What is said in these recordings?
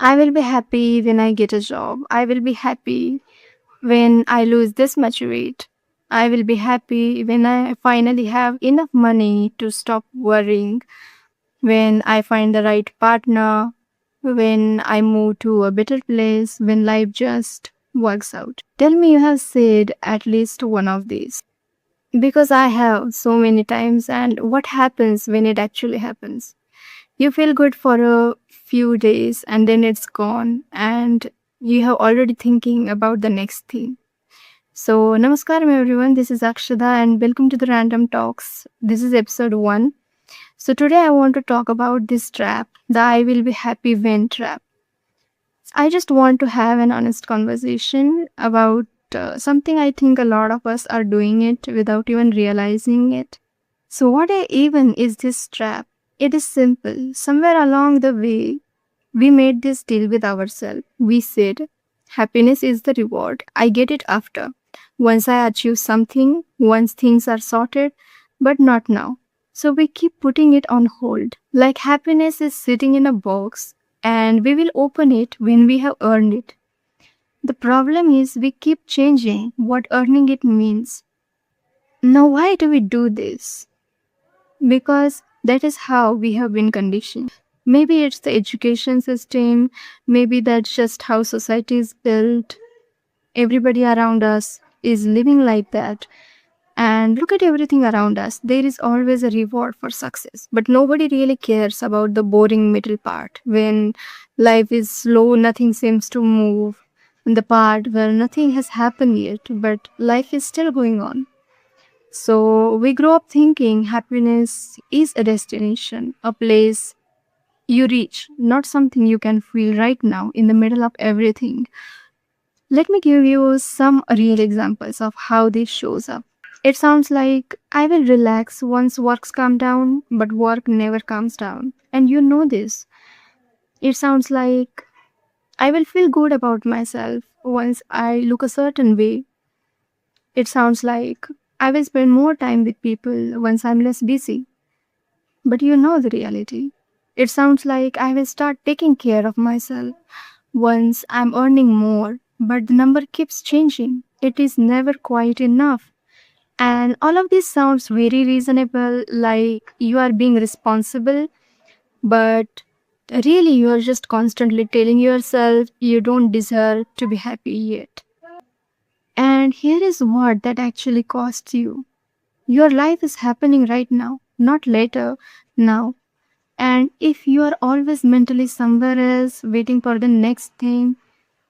I will be happy when I get a job. I will be happy when I lose this much weight. I will be happy when I finally have enough money to stop worrying, when I find the right partner, when I move to a better place, when life just works out. Tell me you have said at least one of these. Because I have so many times, and what happens when it actually happens? You feel good for a few days and then it's gone, and you have already thinking about the next thing. So, namaskaram everyone, this is Akshada and welcome to the Random Talks. This is episode 1. So, today I want to talk about this trap, the I will be happy when trap. I just want to have an honest conversation about something I think a lot of us are doing it without even realizing it. So, even is this trap? It is simple. Somewhere along the way, we made this deal with ourselves. We said, happiness is the reward. I get it after. Once I achieve something, once things are sorted, but not now. So we keep putting it on hold. Like happiness is sitting in a box and we will open it when we have earned it. The problem is we keep changing what earning it means. Now, why do we do this? Because that is how we have been conditioned. Maybe it's the education system, maybe that's just how society is built. Everybody around us is living like that. And look at everything around us. There is always a reward for success. But nobody really cares about the boring middle part. When life is slow, nothing seems to move. And the part where nothing has happened yet, but life is still going on. So we grow up thinking happiness is a destination, a place you reach, not something you can feel right now in the middle of everything. Let me give you some real examples of how this shows up. It sounds like I will relax once works calm down, but work never calms down. And you know this. It sounds like I will feel good about myself once I look a certain way. It sounds like I will spend more time with people once I'm less busy. But you know the reality. It sounds like I will start taking care of myself once I'm earning more, but the number keeps changing. It is never quite enough. And all of this sounds very reasonable, like you are being responsible, but really you are just constantly telling yourself you don't deserve to be happy yet. And here is what that actually costs you. Your life is happening right now, not later, now. And if you are always mentally somewhere else, waiting for the next thing,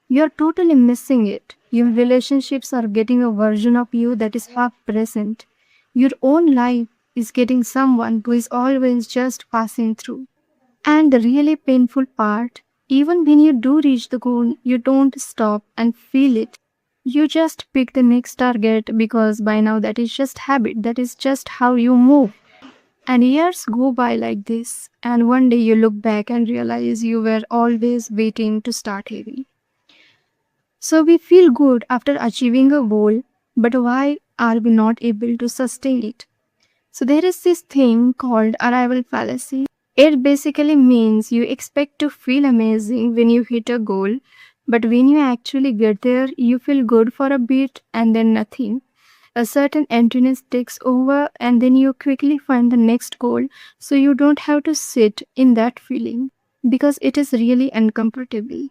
you're totally missing it. Your relationships are getting a version of you that is half present. Your own life is getting someone who is always just passing through. And the really painful part, even when you do reach the goal, you don't stop and feel it. You just pick the next target because by now that is just habit, that is just how you move. And years go by like this, and one day you look back and realize you were always waiting to start heavy. So we feel good after achieving a goal, but why are we not able to sustain it? So there is this thing called arrival fallacy. It basically means you expect to feel amazing when you hit a goal, but when you actually get there, you feel good for a bit and then nothing. A certain emptiness takes over, and then you quickly find the next goal so you don't have to sit in that feeling because it is really uncomfortable.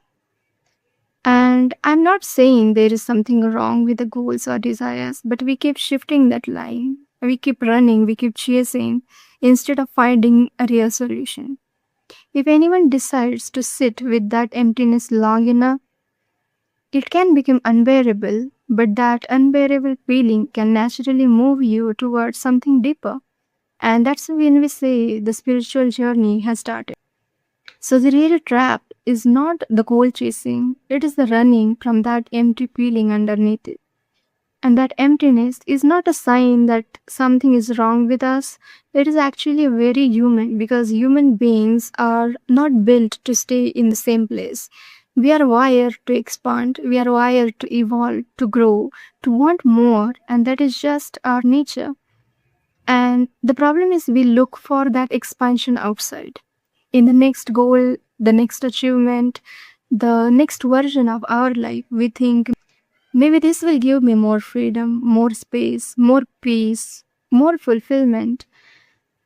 And I'm not saying there is something wrong with the goals or desires, but we keep shifting that line. We keep running, we keep chasing instead of finding a real solution. If anyone decides to sit with that emptiness long enough, it can become unbearable, but that unbearable feeling can naturally move you towards something deeper. And that's when we say the spiritual journey has started. So the real trap is not the goal chasing, it is the running from that empty feeling underneath it. And that emptiness is not a sign that something is wrong with us. It is actually very human because human beings are not built to stay in the same place. We are wired to expand, we are wired to evolve, to grow, to want more, and that is just our nature. And the problem is we look for that expansion outside. In the next goal, the next achievement, the next version of our life. We think maybe this will give me more freedom, more space, more peace, more fulfillment.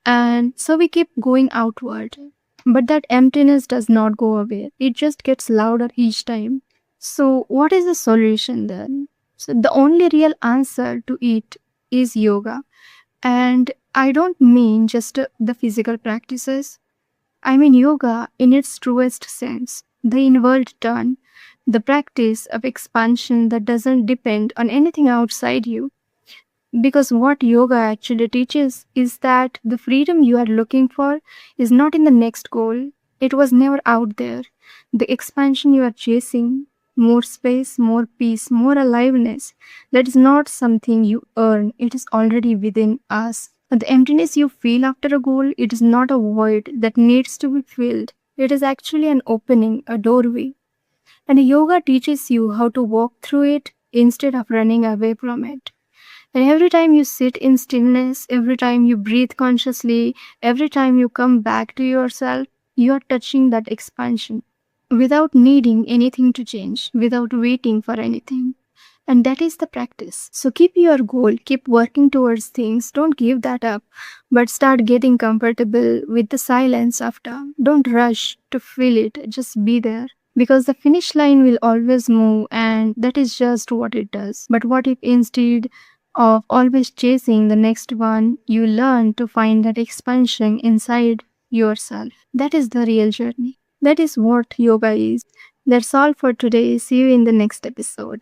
And so we keep going outward. But that emptiness does not go away, it just gets louder each time. So, what is the solution then? So, the only real answer to it is yoga. And I don't mean just the physical practices, I mean yoga in its truest sense, the inward turn, the practice of expansion that doesn't depend on anything outside you. Because what yoga actually teaches is that the freedom you are looking for is not in the next goal, it was never out there. The expansion you are chasing, more space, more peace, more aliveness, that is not something you earn, it is already within us. The emptiness you feel after a goal, it is not a void that needs to be filled. It is actually an opening, a doorway. And yoga teaches you how to walk through it instead of running away from it. And every time you sit in stillness, every time you breathe consciously, every time you come back to yourself, you are touching that expansion without needing anything to change, without waiting for anything. And that is the practice. So keep your goal, keep working towards things, don't give that up, but start getting comfortable with the silence after. Don't rush to feel it, just be there. Because the finish line will always move, and that is just what it does. But what if instead of always chasing the next one, you learn to find that expansion inside yourself? That is the real journey. That is what yoga is. That's all for today. See you in the next episode.